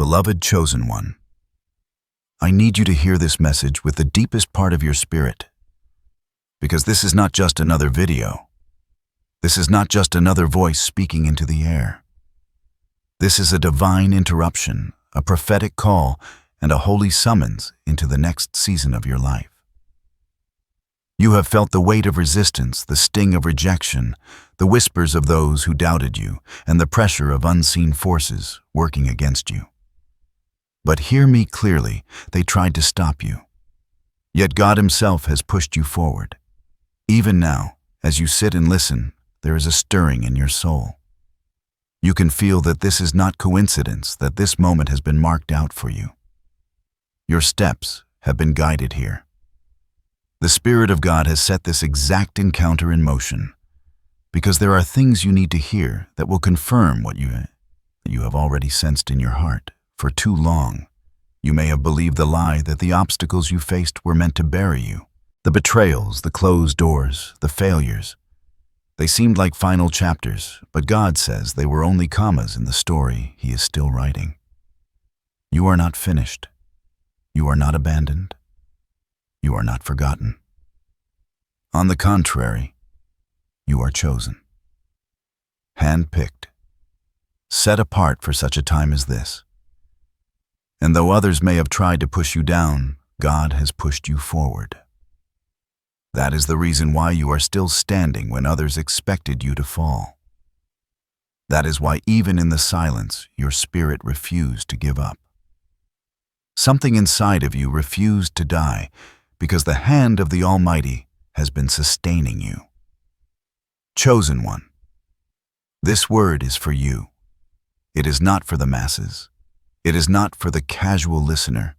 Beloved chosen one, I need you to hear this message with the deepest part of your spirit, because this is not just another video. This is not just another voice speaking into the air. This is a divine interruption, a prophetic call, and a holy summons into the next season of your life. You have felt the weight of resistance, the sting of rejection, the whispers of those who doubted you, and the pressure of unseen forces working against you. But hear me clearly, they tried to stop you. Yet God Himself has pushed you forward. Even now, as you sit and listen, there is a stirring in your soul. You can feel that this is not coincidence, that this moment has been marked out for you. Your steps have been guided here. The Spirit of God has set this exact encounter in motion, because there are things you need to hear that will confirm what you have already sensed in your heart. For too long, you may have believed the lie that the obstacles you faced were meant to bury you. The betrayals, the closed doors, the failures. They seemed like final chapters, but God says they were only commas in the story He is still writing. You are not finished. You are not abandoned. You are not forgotten. On the contrary, you are chosen. Handpicked. Set apart for such a time as this. And though others may have tried to push you down, God has pushed you forward. That is the reason why you are still standing when others expected you to fall. That is why even in the silence, your spirit refused to give up. Something inside of you refused to die because the hand of the Almighty has been sustaining you. Chosen one, this word is for you. It is not for the masses. It is not for the casual listener.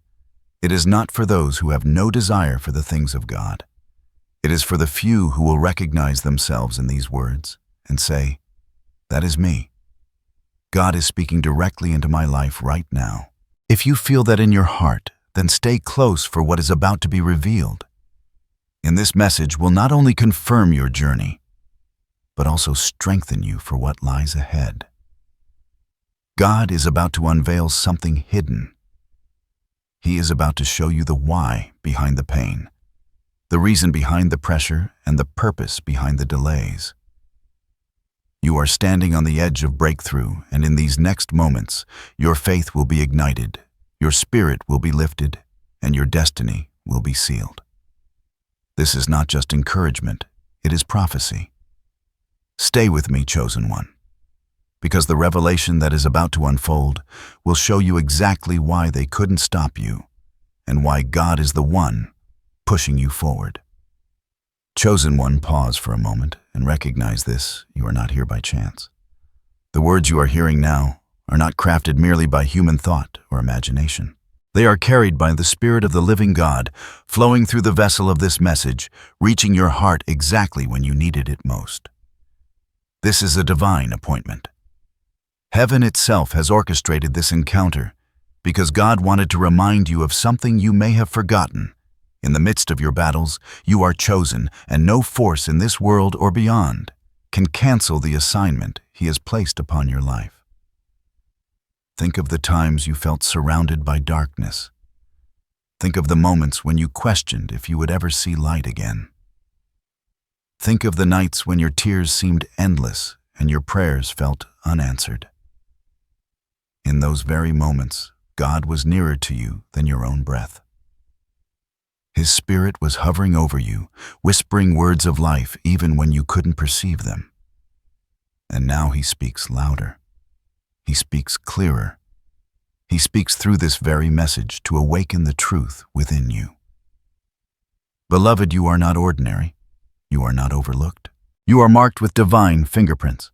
It is not for those who have no desire for the things of God. It is for the few who will recognize themselves in these words and say, "That is me. God is speaking directly into my life right now." If you feel that in your heart, then stay close for what is about to be revealed. In this message will not only confirm your journey, but also strengthen you for what lies ahead. God is about to unveil something hidden. He is about to show you the why behind the pain, the reason behind the pressure, and the purpose behind the delays. You are standing on the edge of breakthrough, and in these next moments, your faith will be ignited, your spirit will be lifted, and your destiny will be sealed. This is not just encouragement, it is prophecy. Stay with me, chosen one, because the revelation that is about to unfold will show you exactly why they couldn't stop you and why God is the one pushing you forward. Chosen one, pause for a moment and recognize this: you are not here by chance. The words you are hearing now are not crafted merely by human thought or imagination. They are carried by the Spirit of the living God, flowing through the vessel of this message, reaching your heart exactly when you needed it most. This is a divine appointment. Heaven itself has orchestrated this encounter because God wanted to remind you of something you may have forgotten. In the midst of your battles, you are chosen, and no force in this world or beyond can cancel the assignment He has placed upon your life. Think of the times you felt surrounded by darkness. Think of the moments when you questioned if you would ever see light again. Think of the nights when your tears seemed endless and your prayers felt unanswered. In those very moments, God was nearer to you than your own breath. His Spirit was hovering over you, whispering words of life even when you couldn't perceive them. And now He speaks louder. He speaks clearer. He speaks through this very message to awaken the truth within you. Beloved, you are not ordinary. You are not overlooked. You are marked with divine fingerprints.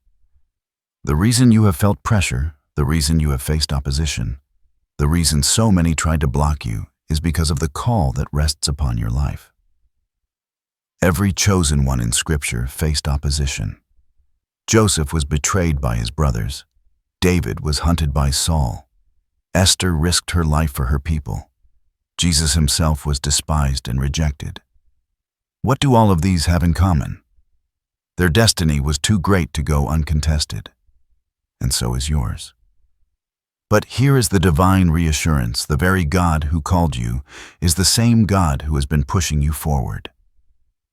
The reason you have felt pressure, the reason you have faced opposition, the reason so many tried to block you is because of the call that rests upon your life. Every chosen one in Scripture faced opposition. Joseph was betrayed by his brothers. David was hunted by Saul. Esther risked her life for her people. Jesus Himself was despised and rejected. What do all of these have in common? Their destiny was too great to go uncontested, and so is yours. But here is the divine reassurance: the very God who called you is the same God who has been pushing you forward.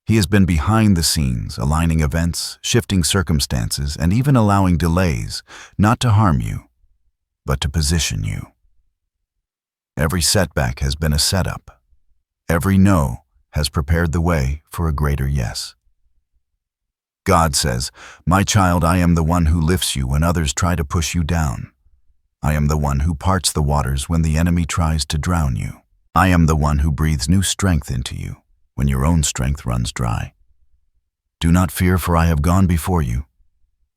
He has been behind the scenes, aligning events, shifting circumstances, and even allowing delays, not to harm you, but to position you. Every setback has been a setup. Every no has prepared the way for a greater yes. God says, "My child, I am the one who lifts you when others try to push you down. I am the one who parts the waters when the enemy tries to drown you. I am the one who breathes new strength into you when your own strength runs dry. Do not fear, for I have gone before you,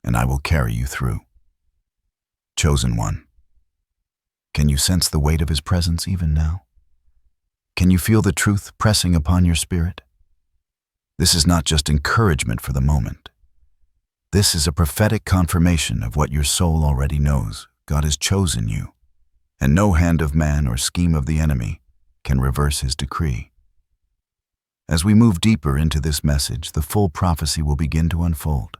and I will carry you through." Chosen one, can you sense the weight of His presence even now? Can you feel the truth pressing upon your spirit? This is not just encouragement for the moment. This is a prophetic confirmation of what your soul already knows. God has chosen you, and no hand of man or scheme of the enemy can reverse His decree. As we move deeper into this message, the full prophecy will begin to unfold.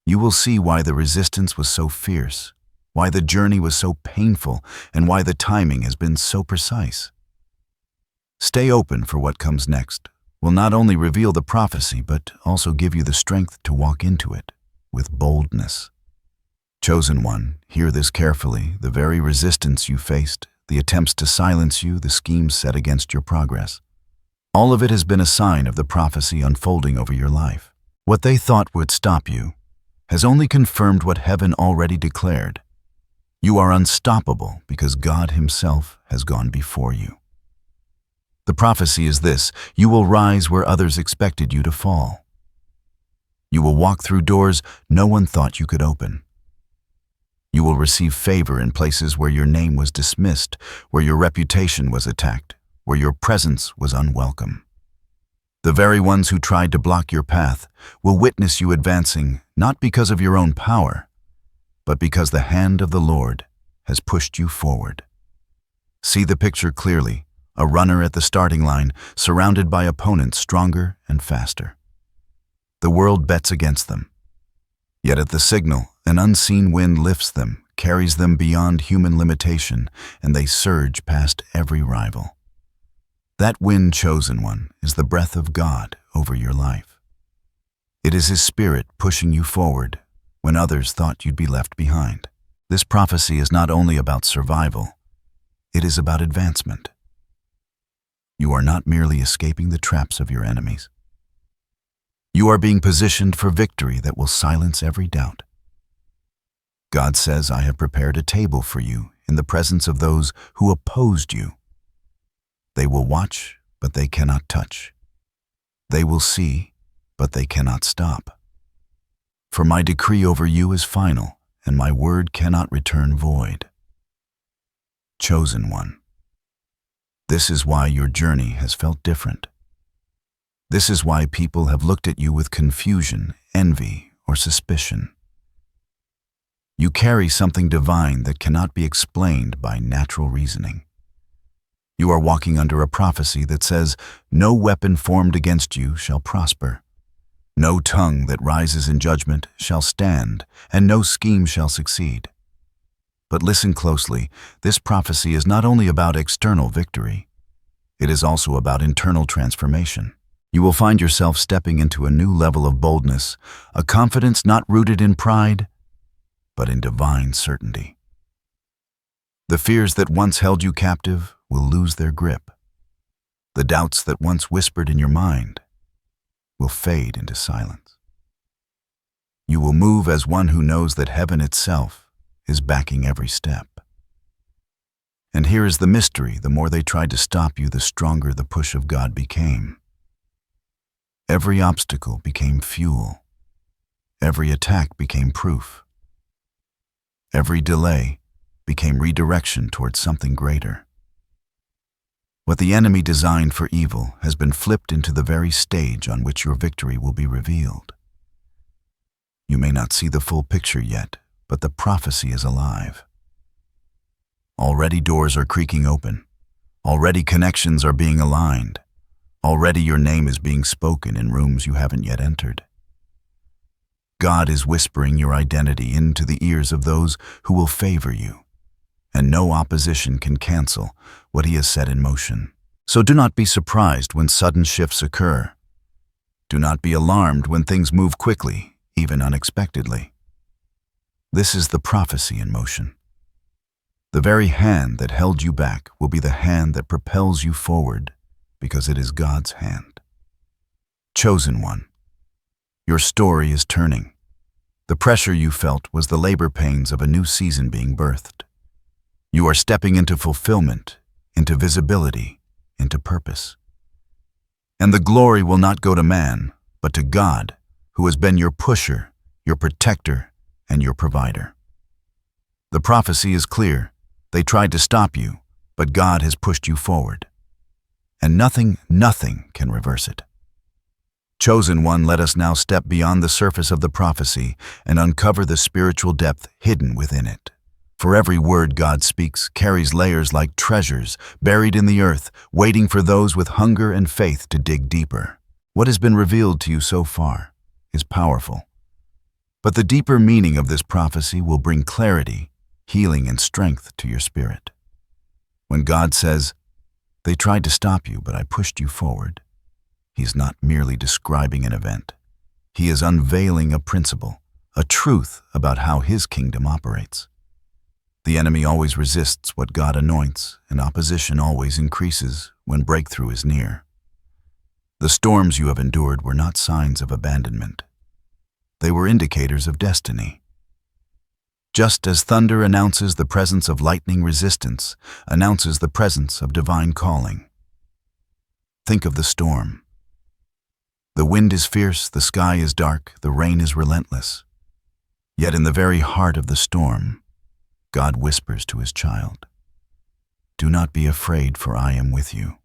You will see why the resistance was so fierce, why the journey was so painful, and why the timing has been so precise. Stay open, for what comes next will not only reveal the prophecy, but also give you the strength to walk into it with boldness. Chosen one, hear this carefully: the very resistance you faced, the attempts to silence you, the schemes set against your progress, all of it has been a sign of the prophecy unfolding over your life. What they thought would stop you has only confirmed what heaven already declared. You are unstoppable because God Himself has gone before you. The prophecy is this: you will rise where others expected you to fall. You will walk through doors no one thought you could open. You will receive favor in places where your name was dismissed, where your reputation was attacked, where your presence was unwelcome. The very ones who tried to block your path will witness you advancing, not because of your own power, but because the hand of the Lord has pushed you forward. See the picture clearly: a runner at the starting line, surrounded by opponents stronger and faster. The world bets against them. Yet at the signal, an unseen wind lifts them, carries them beyond human limitation, and they surge past every rival. That wind, chosen one, is the breath of God over your life. It is His Spirit pushing you forward when others thought you'd be left behind. This prophecy is not only about survival, it is about advancement. You are not merely escaping the traps of your enemies. You are being positioned for victory that will silence every doubt. God says, "I have prepared a table for you in the presence of those who opposed you. They will watch, but they cannot touch. They will see, but they cannot stop. For my decree over you is final, and my word cannot return void." Chosen one, this is why your journey has felt different. This is why people have looked at you with confusion, envy, or suspicion. You carry something divine that cannot be explained by natural reasoning. You are walking under a prophecy that says, "No weapon formed against you shall prosper. No tongue that rises in judgment shall stand, and no scheme shall succeed." But listen closely, this prophecy is not only about external victory, it is also about internal transformation. You will find yourself stepping into a new level of boldness, a confidence not rooted in pride, but in divine certainty. The fears that once held you captive will lose their grip. The doubts that once whispered in your mind will fade into silence. You will move as one who knows that heaven itself is backing every step. And here is the mystery: the more they tried to stop you, the stronger the push of God became. Every obstacle became fuel. Every attack became proof. Every delay became redirection towards something greater. What the enemy designed for evil has been flipped into the very stage on which your victory will be revealed. You may not see the full picture yet, but the prophecy is alive. Already doors are creaking open. Already connections are being aligned. Already your name is being spoken in rooms you haven't yet entered. God is whispering your identity into the ears of those who will favor you, and no opposition can cancel what He has set in motion. So do not be surprised when sudden shifts occur. Do not be alarmed when things move quickly, even unexpectedly. This is the prophecy in motion. The very hand that held you back will be the hand that propels you forward, because it is God's hand. Chosen one, your story is turning. The pressure you felt was the labor pains of a new season being birthed. You are stepping into fulfillment, into visibility, into purpose. And the glory will not go to man, but to God, who has been your pusher, your protector, and your provider. The prophecy is clear. They tried to stop you, but God has pushed you forward. And nothing can reverse it. Chosen one, let us now step beyond the surface of the prophecy and uncover the spiritual depth hidden within it. For every word God speaks carries layers like treasures buried in the earth, waiting for those with hunger and faith to dig deeper. What has been revealed to you so far is powerful. But the deeper meaning of this prophecy will bring clarity, healing, and strength to your spirit. When God says, "They tried to stop you, but I pushed you forward," He's not merely describing an event. He is unveiling a principle, a truth about how His kingdom operates. The enemy always resists what God anoints, and opposition always increases when breakthrough is near. The storms you have endured were not signs of abandonment. They were indicators of destiny. Just as thunder announces the presence of lightning, resistance announces the presence of divine calling. Think of the storm. The wind is fierce, the sky is dark, the rain is relentless. Yet in the very heart of the storm, God whispers to His child, "Do not be afraid, for I am with you."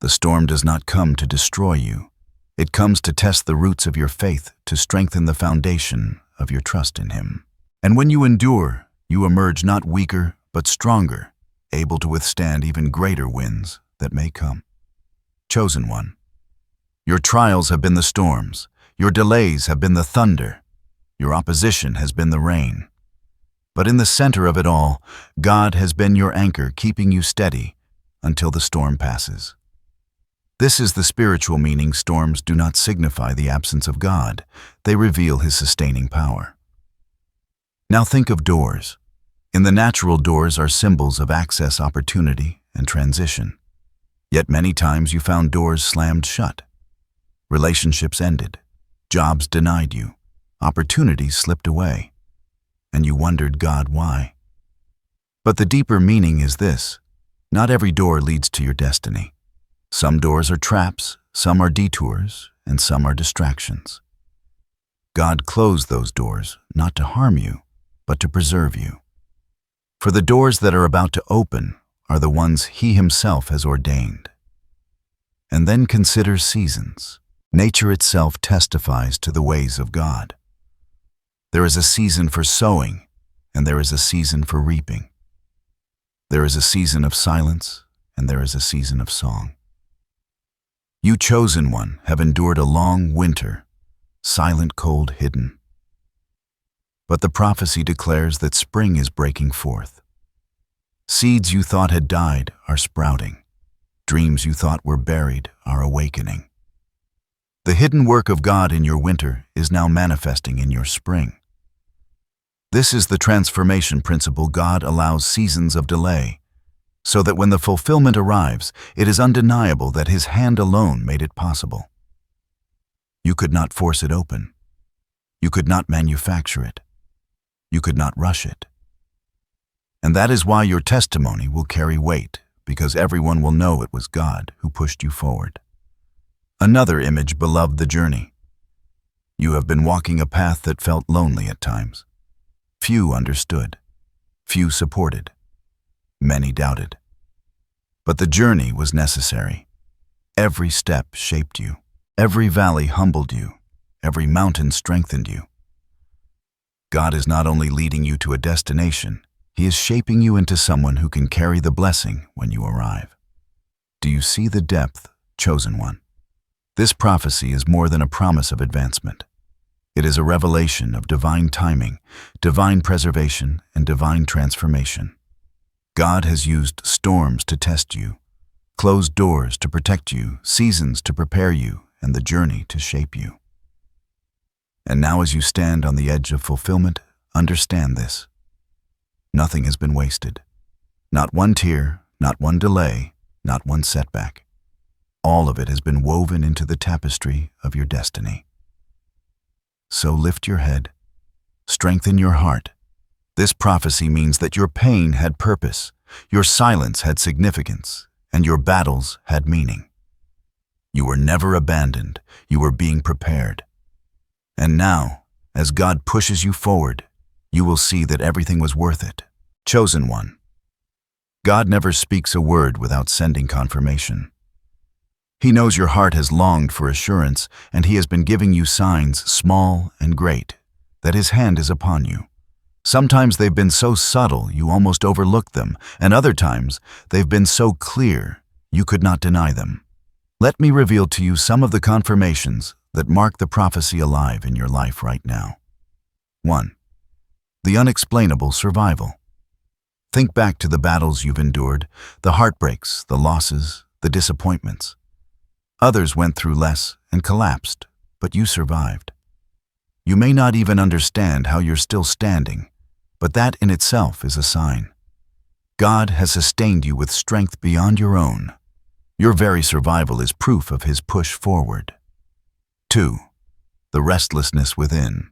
The storm does not come to destroy you. It comes to test the roots of your faith, to strengthen the foundation of your trust in Him. And when you endure, you emerge not weaker, but stronger, able to withstand even greater winds that may come. Chosen one, your trials have been the storms, your delays have been the thunder, your opposition has been the rain. But in the center of it all, God has been your anchor, keeping you steady until the storm passes. This is the spiritual meaning. Storms do not signify the absence of God. They reveal His sustaining power. Now think of doors. In the natural, doors are symbols of access, opportunity, and transition. Yet many times you found doors slammed shut. Relationships ended. Jobs denied you. Opportunities slipped away. And you wondered, God, why? But the deeper meaning is this: not every door leads to your destiny. Some doors are traps, some are detours, and some are distractions. God closed those doors not to harm you, but to preserve you. For the doors that are about to open are the ones He Himself has ordained. And then consider seasons. Nature itself testifies to the ways of God. There is a season for sowing, and there is a season for reaping. There is a season of silence, and there is a season of song. You, chosen one, have endured a long winter, silent, cold, hidden. But the prophecy declares that spring is breaking forth. Seeds you thought had died are sprouting. Dreams you thought were buried are awakening. The hidden work of God in your winter is now manifesting in your spring. This is the transformation principle. God allows seasons of delay, so that when the fulfillment arrives, it is undeniable that His hand alone made it possible. You could not force it open. You could not manufacture it. You could not rush it. And that is why your testimony will carry weight, because everyone will know it was God who pushed you forward. Another image, beloved, the journey. You have been walking a path that felt lonely at times. Few understood. Few supported. Many doubted. But the journey was necessary. Every step shaped you. Every valley humbled you. Every mountain strengthened you. God is not only leading you to a destination, He is shaping you into someone who can carry the blessing when you arrive. Do you see the depth, chosen one? This prophecy is more than a promise of advancement. It is a revelation of divine timing, divine preservation, and divine transformation. God has used storms to test you, closed doors to protect you, seasons to prepare you, and the journey to shape you. And now as you stand on the edge of fulfillment, understand this. Nothing has been wasted. Not one tear, not one delay, not one setback. All of it has been woven into the tapestry of your destiny. So lift your head, strengthen your heart. This prophecy means that your pain had purpose, your silence had significance, and your battles had meaning. You were never abandoned, you were being prepared. And now, as God pushes you forward, you will see that everything was worth it. Chosen one. God never speaks a word without sending confirmation. He knows your heart has longed for assurance, and He has been giving you signs, small and great, that His hand is upon you. Sometimes they've been so subtle you almost overlooked them, and other times they've been so clear you could not deny them. Let me reveal to you some of the confirmations that mark the prophecy alive in your life right now. 1. The unexplainable survival. Think back to the battles you've endured, the heartbreaks, the losses, the disappointments. Others went through less and collapsed, but you survived. You may not even understand how you're still standing, but that in itself is a sign. God has sustained you with strength beyond your own. Your very survival is proof of His push forward. 2. The restlessness within.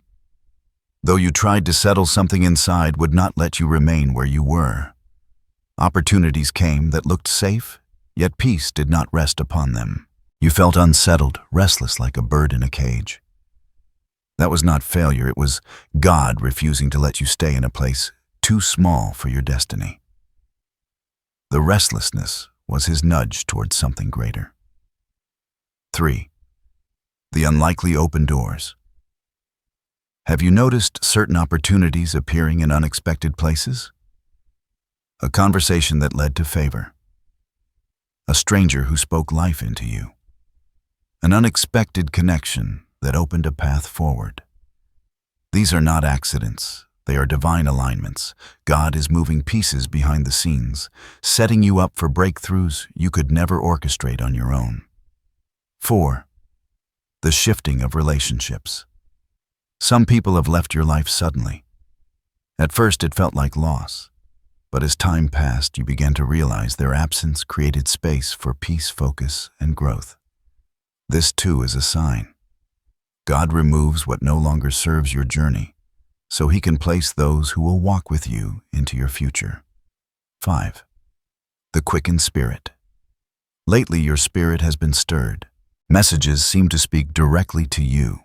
Though you tried to settle, something inside would not let you remain where you were. Opportunities came that looked safe, yet peace did not rest upon them. You felt unsettled, restless like a bird in a cage. That was not failure, it was God refusing to let you stay in a place too small for your destiny. The restlessness was His nudge towards something greater. 3. The unlikely open doors. Have you noticed certain opportunities appearing in unexpected places? A conversation that led to favor. A stranger who spoke life into you. An unexpected connection that opened a path forward. These are not accidents, they are divine alignments. God is moving pieces behind the scenes, setting you up for breakthroughs you could never orchestrate on your own. 4. The shifting of relationships. Some people have left your life suddenly. At first it felt like loss, but as time passed you began to realize their absence created space for peace, focus, and growth. This too is a sign. God removes what no longer serves your journey, so He can place those who will walk with you into your future. 5. The quickened spirit. Lately your spirit has been stirred. Messages seem to speak directly to you.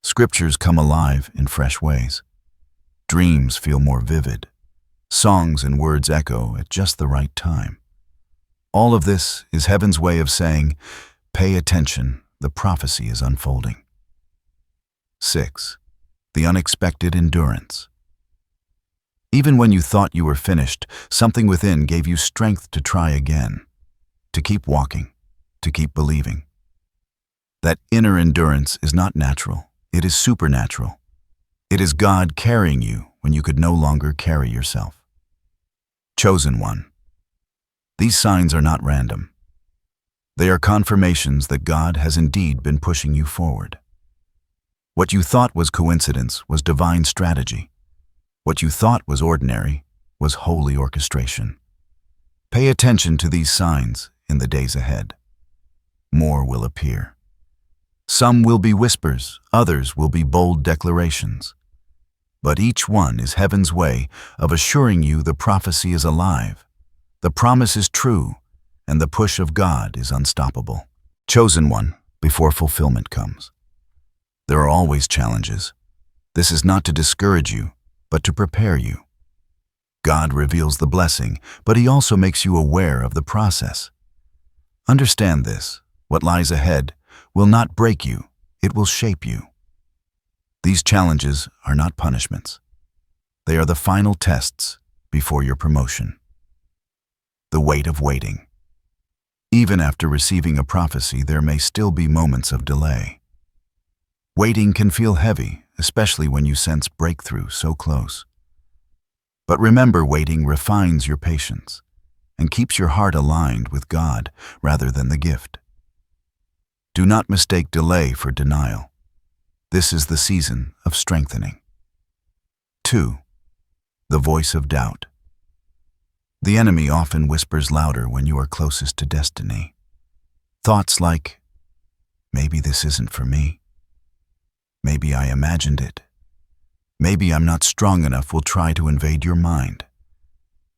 Scriptures come alive in fresh ways. Dreams feel more vivid. Songs and words echo at just the right time. All of this is heaven's way of saying, pay attention, the prophecy is unfolding. 6. The unexpected endurance. Even when you thought you were finished, something within gave you strength to try again, to keep walking, to keep believing. That inner endurance is not natural, it is supernatural. It is God carrying you when you could no longer carry yourself. Chosen one. These signs are not random. They are confirmations that God has indeed been pushing you forward. What you thought was coincidence was divine strategy. What you thought was ordinary was holy orchestration. Pay attention to these signs in the days ahead. More will appear. Some will be whispers, others will be bold declarations. But each one is heaven's way of assuring you the prophecy is alive, the promise is true, and the push of God is unstoppable. Chosen one, before fulfillment comes. There are always challenges. This is not to discourage you, but to prepare you. God reveals the blessing, but He also makes you aware of the process. Understand this, what lies ahead will not break you, it will shape you. These challenges are not punishments. They are the final tests before your promotion. The weight of waiting. Even after receiving a prophecy, there may still be moments of delay. Waiting can feel heavy, especially when you sense breakthrough so close. But remember, waiting refines your patience and keeps your heart aligned with God rather than the gift. Do not mistake delay for denial. This is the season of strengthening. 2. The voice of doubt. The enemy often whispers louder when you are closest to destiny. Thoughts like, maybe this isn't for me. Maybe I imagined it. Maybe I'm not strong enough will try to invade your mind.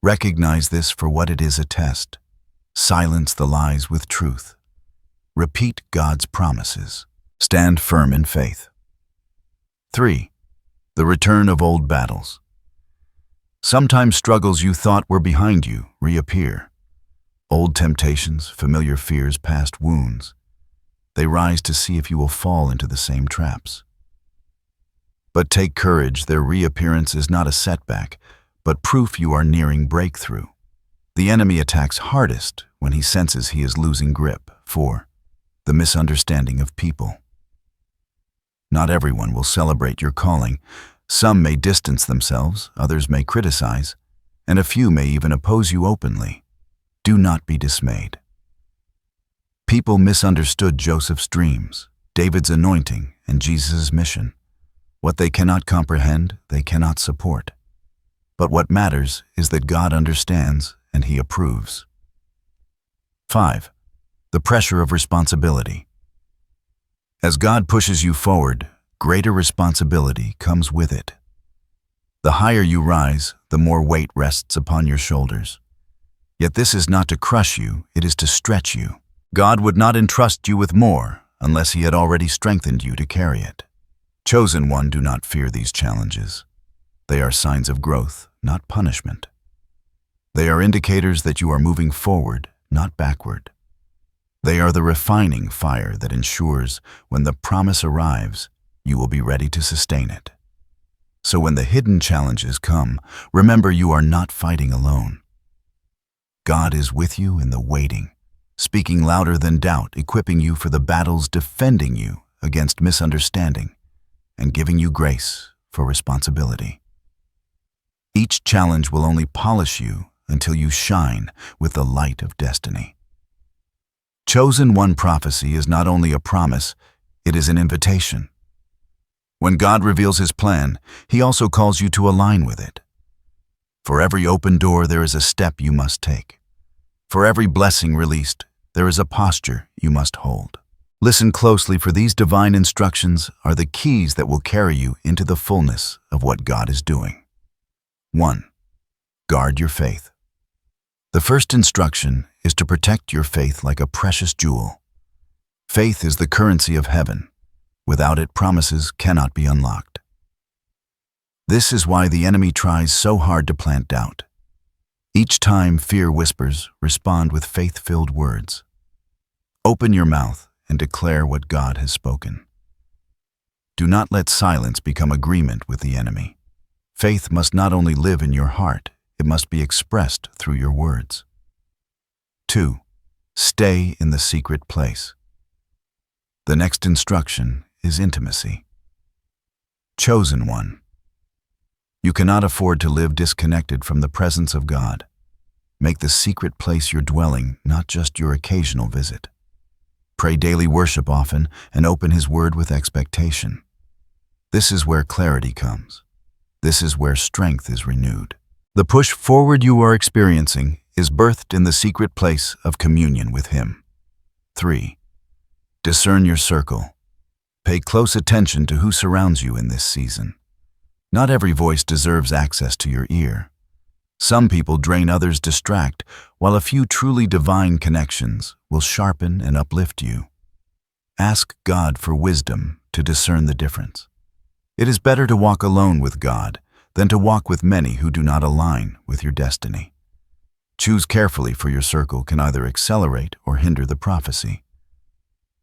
Recognize this for what it is, a test. Silence the lies with truth. Repeat God's promises. Stand firm in faith. 3. The return of old battles. Sometimes struggles you thought were behind you reappear. Old temptations, familiar fears, past wounds. They rise to see if you will fall into the same traps. But take courage, their reappearance is not a setback, but proof you are nearing breakthrough. The enemy attacks hardest when he senses he is losing grip. 4. The misunderstanding of people. Not everyone will celebrate your calling. Some may distance themselves, others may criticize, and a few may even oppose you openly. Do not be dismayed. People misunderstood Joseph's dreams, David's anointing, and Jesus' mission. What they cannot comprehend, they cannot support. But what matters is that God understands and He approves. 5. The pressure of responsibility. As God pushes you forward, greater responsibility comes with it. The higher you rise, the more weight rests upon your shoulders. Yet this is not to crush you, it is to stretch you. God would not entrust you with more unless He had already strengthened you to carry it. Chosen one, do not fear these challenges. They are signs of growth, not punishment. They are indicators that you are moving forward, not backward. They are the refining fire that ensures when the promise arrives, you will be ready to sustain it. So when the hidden challenges come, remember you are not fighting alone. God is with you in the waiting, speaking louder than doubt, equipping you for the battles, defending you against misunderstanding, and giving you grace for responsibility. Each challenge will only polish you until you shine with the light of destiny. Chosen one prophecy is not only a promise, it is an invitation. When God reveals His plan, He also calls you to align with it. For every open door, there is a step you must take. For every blessing released, there is a posture you must hold. Listen closely, for these divine instructions are the keys that will carry you into the fullness of what God is doing. 1. Guard your faith. The first instruction is to protect your faith like a precious jewel. Faith is the currency of heaven. Without it, promises cannot be unlocked. This is why the enemy tries so hard to plant doubt. Each time fear whispers, respond with faith-filled words. Open your mouth and declare what God has spoken. Do not let silence become agreement with the enemy. Faith must not only live in your heart, it must be expressed through your words. 2. Stay in the secret place. The next instruction is intimacy. Chosen one. You cannot afford to live disconnected from the presence of God. Make the secret place your dwelling, not just your occasional visit. Pray daily, worship often, and open His word with expectation. This is where clarity comes. This is where strength is renewed. The push forward you are experiencing is birthed in the secret place of communion with Him. 3. Discern your circle. Pay close attention to who surrounds you in this season. Not every voice deserves access to your ear. Some people drain, others distract, while a few truly divine connections will sharpen and uplift you. Ask God for wisdom to discern the difference. It is better to walk alone with God than to walk with many who do not align with your destiny. Choose carefully, for your circle can either accelerate or hinder the prophecy.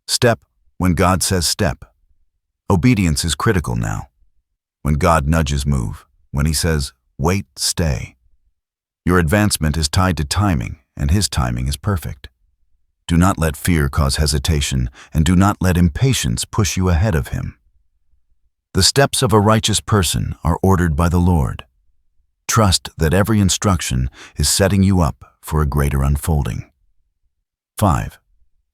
Step when God says step. Obedience is critical now. When God nudges, move. When He says wait, stay. Your advancement is tied to timing, and His timing is perfect. Do not let fear cause hesitation, and do not let impatience push you ahead of Him. The steps of a righteous person are ordered by the Lord. Trust that every instruction is setting you up for a greater unfolding. 5.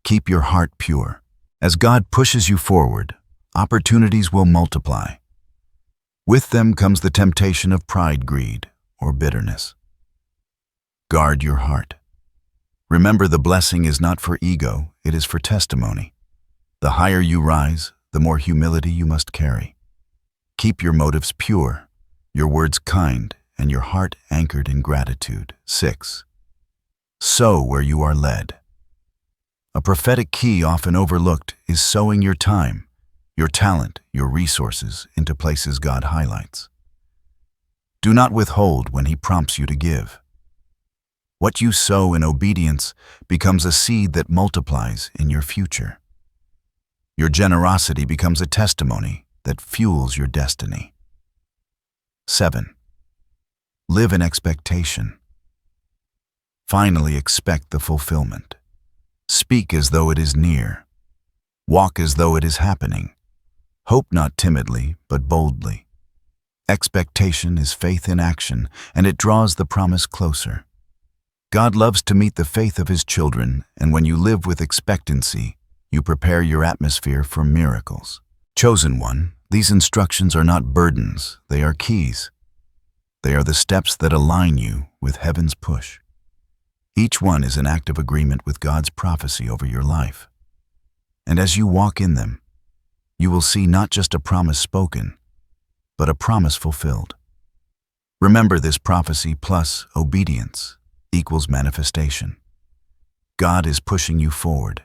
Keep your heart pure. As God pushes you forward, opportunities will multiply. With them comes the temptation of pride, greed, or bitterness. Guard your heart. Remember, the blessing is not for ego, it is for testimony. The higher you rise, the more humility you must carry. Keep your motives pure, your words kind, and your heart anchored in gratitude. 6. Sow where you are led. A prophetic key often overlooked is sowing your time, your talent, your resources into places God highlights. Do not withhold when He prompts you to give. What you sow in obedience becomes a seed that multiplies in your future. Your generosity becomes a testimony that fuels your destiny. 7. Live in expectation. Finally, expect the fulfillment. Speak as though it is near. Walk as though it is happening. Hope not timidly, but boldly. Expectation is faith in action, and it draws the promise closer. God loves to meet the faith of His children, and when you live with expectancy, you prepare your atmosphere for miracles. Chosen one, these instructions are not burdens, they are keys. They are the steps that align you with heaven's push. Each one is an act of agreement with God's prophecy over your life. And as you walk in them, you will see not just a promise spoken, but a promise fulfilled. Remember, this prophecy plus obedience equals manifestation. God is pushing you forward,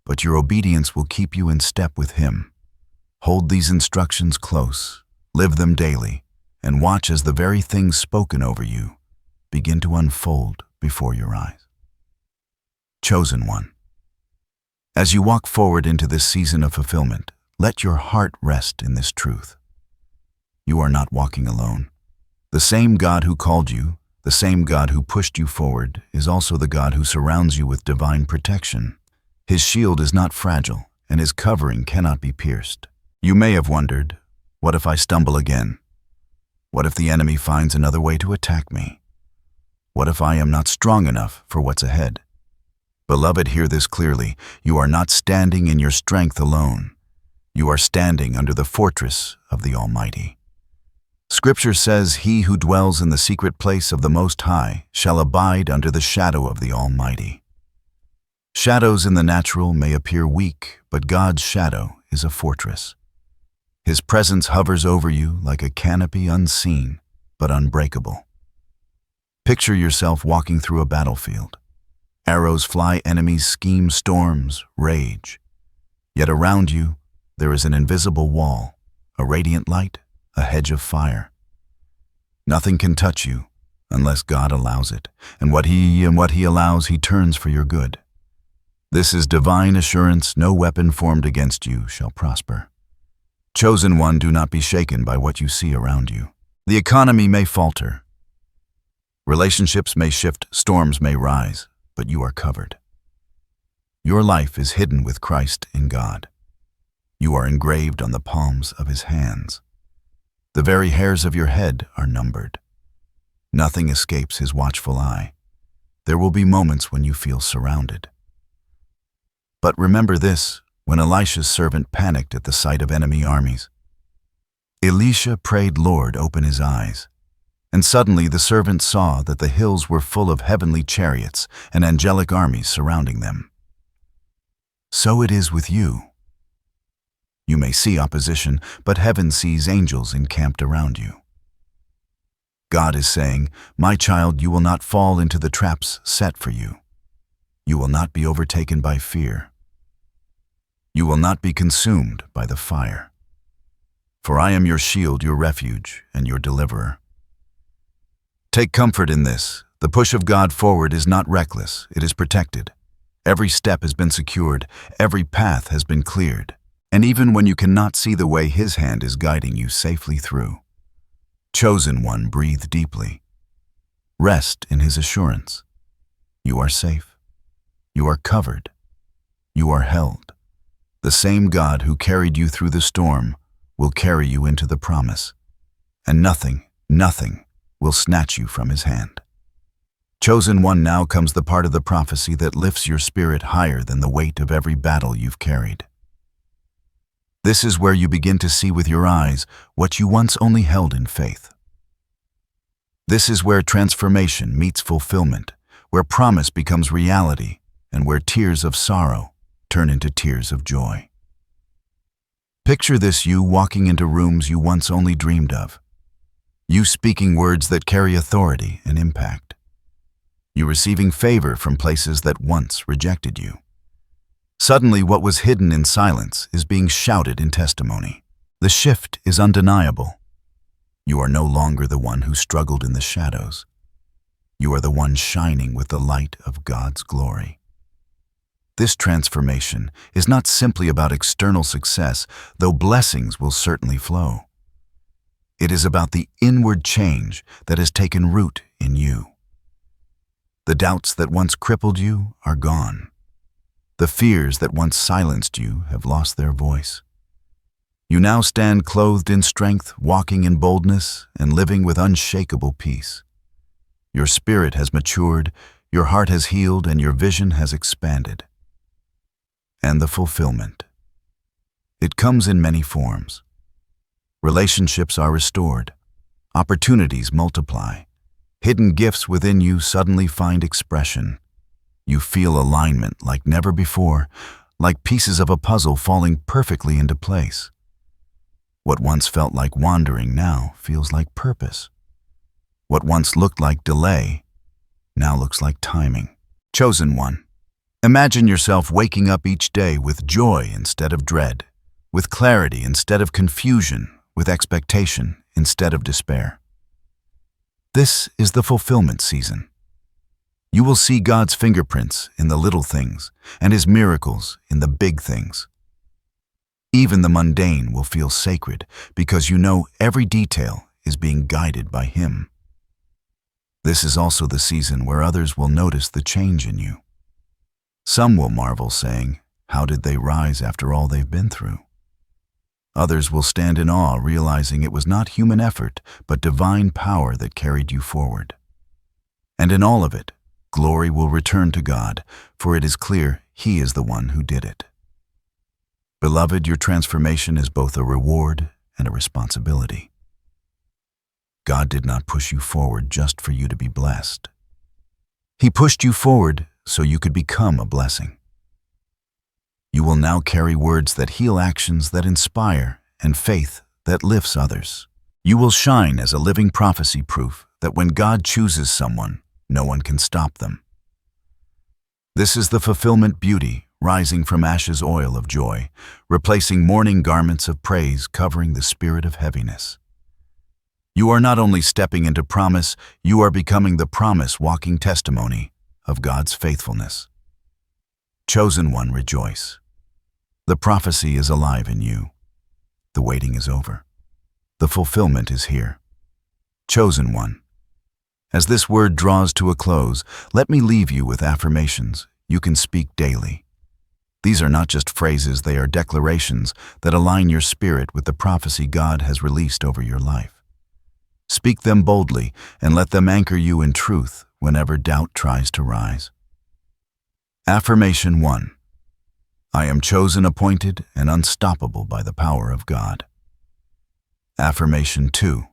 but your obedience will keep you in step with Him. Hold these instructions close, live them daily, and watch as the very things spoken over you begin to unfold before your eyes. Chosen one. As you walk forward into this season of fulfillment, let your heart rest in this truth. You are not walking alone. The same God who called you, the same God who pushed you forward, is also the God who surrounds you with divine protection. His shield is not fragile, and His covering cannot be pierced. You may have wondered, what if I stumble again? What if the enemy finds another way to attack me? What if I am not strong enough for what's ahead? Beloved, hear this clearly. You are not standing in your strength alone. You are standing under the fortress of the Almighty. Scripture says, "He who dwells in the secret place of the Most High shall abide under the shadow of the Almighty." Shadows in the natural may appear weak, but God's shadow is a fortress. His presence hovers over you like a canopy, unseen but unbreakable. Picture yourself walking through a battlefield. Arrows fly, enemies scheme, storms rage. Yet around you, there is an invisible wall, a radiant light, a hedge of fire. Nothing can touch you unless God allows it, and what He allows, He turns for your good. This is divine assurance. No weapon formed against you shall prosper. Chosen one, do not be shaken by what you see around you. The economy may falter. Relationships may shift, storms may rise, but you are covered. Your life is hidden with Christ in God. You are engraved on the palms of His hands. The very hairs of your head are numbered. Nothing escapes His watchful eye. There will be moments when you feel surrounded. But remember this, when Elisha's servant panicked at the sight of enemy armies, Elisha prayed, "Lord, open his eyes." And suddenly the servant saw that the hills were full of heavenly chariots and angelic armies surrounding them. So it is with you. You may see opposition, but heaven sees angels encamped around you. God is saying, "My child, you will not fall into the traps set for you. You will not be overtaken by fear. You will not be consumed by the fire. For I am your shield, your refuge, and your deliverer." Take comfort in this. The push of God forward is not reckless, it is protected. Every step has been secured, every path has been cleared. And even when you cannot see the way, His hand is guiding you safely through. Chosen one, breathe deeply. Rest in His assurance. You are safe. You are covered. You are held. The same God who carried you through the storm will carry you into the promise, and nothing will snatch you from his hand. Chosen one, now comes the part of the prophecy that lifts your spirit higher than the weight of every battle you've carried. This is where you begin to see with your eyes what you once only held in faith. This is where transformation meets fulfillment, where promise becomes reality, and where tears of sorrow turn into tears of joy. Picture this: you walking into rooms you once only dreamed of. You speaking words that carry authority and impact. You receiving favor from places that once rejected you. Suddenly, what was hidden in silence is being shouted in testimony. The shift is undeniable. You are no longer the one who struggled in the shadows. You are the one shining with the light of God's glory. This transformation is not simply about external success, though blessings will certainly flow. It is about the inward change that has taken root in you. The doubts that once crippled you are gone. The fears that once silenced you have lost their voice. You now stand clothed in strength, walking in boldness, and living with unshakable peace. Your spirit has matured, your heart has healed, and your vision has expanded. And the fulfillment. It comes in many forms. Relationships are restored. Opportunities multiply. Hidden gifts within you suddenly find expression. You feel alignment like never before, like pieces of a puzzle falling perfectly into place. What once felt like wandering now feels like purpose. What once looked like delay now looks like timing. Chosen one, imagine yourself waking up each day with joy instead of dread, with clarity instead of confusion, with expectation instead of despair. This is the fulfillment season. You will see God's fingerprints in the little things and His miracles in the big things. Even the mundane will feel sacred because you know every detail is being guided by Him. This is also the season where others will notice the change in you. Some will marvel, saying, "How did they rise after all they've been through?" Others will stand in awe, realizing it was not human effort, but divine power that carried you forward. And in all of it, glory will return to God, for it is clear He is the one who did it. Beloved, your transformation is both a reward and a responsibility. God did not push you forward just for you to be blessed. He pushed you forward so you could become a blessing. You will now carry words that heal, actions that inspire, and faith that lifts others. You will shine as a living prophecy, proof that when God chooses someone, no one can stop them. This is the fulfillment beauty, rising from ashes oil of joy, replacing mourning garments of praise, covering the spirit of heaviness. You are not only stepping into promise, you are becoming the promise-walking testimony of God's faithfulness. Chosen one, rejoice. The prophecy is alive in you. The waiting is over. The fulfillment is here. Chosen one. As this word draws to a close, let me leave you with affirmations you can speak daily. These are not just phrases, they are declarations that align your spirit with the prophecy God has released over your life. Speak them boldly and let them anchor you in truth whenever doubt tries to rise. Affirmation 1. I am chosen, appointed, and unstoppable by the power of God. Affirmation 2.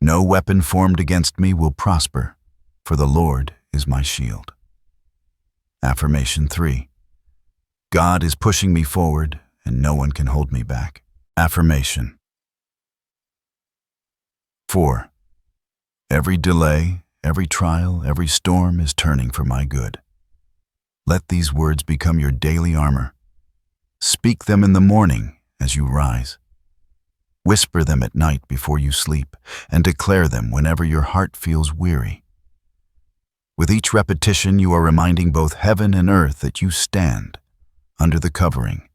No weapon formed against me will prosper, for the Lord is my shield. Affirmation 3. God is pushing me forward, and no one can hold me back. Affirmation 4. Every delay, every trial, every storm is turning for my good. Let these words become your daily armor. Speak them in the morning as you rise. Whisper them at night before you sleep, and declare them whenever your heart feels weary. With each repetition, you are reminding both heaven and earth that you stand under the covering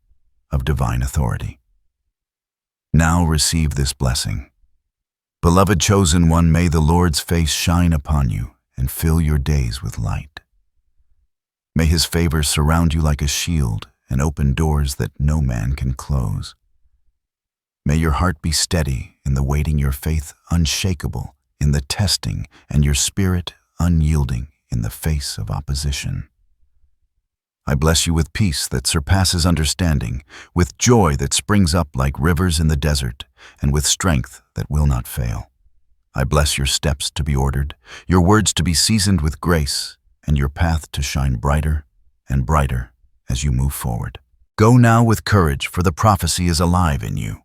of divine authority. Now receive this blessing. Beloved chosen one, may the Lord's face shine upon you and fill your days with light. May His favor surround you like a shield and open doors that no man can close. May your heart be steady in the waiting, your faith unshakable in the testing, and your spirit unyielding in the face of opposition. I bless you with peace that surpasses understanding, with joy that springs up like rivers in the desert, and with strength that will not fail. I bless your steps to be ordered, your words to be seasoned with grace, and your path to shine brighter and brighter as you move forward. Go now with courage, for the prophecy is alive in you.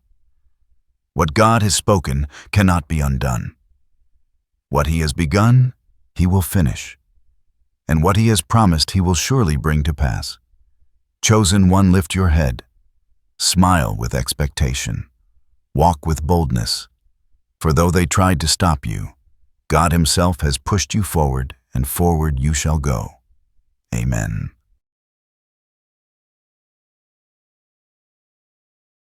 What God has spoken cannot be undone. What He has begun, He will finish. And what He has promised, He will surely bring to pass. Chosen one, lift your head. Smile with expectation. Walk with boldness. For though they tried to stop you, God Himself has pushed you forward, and forward you shall go. Amen.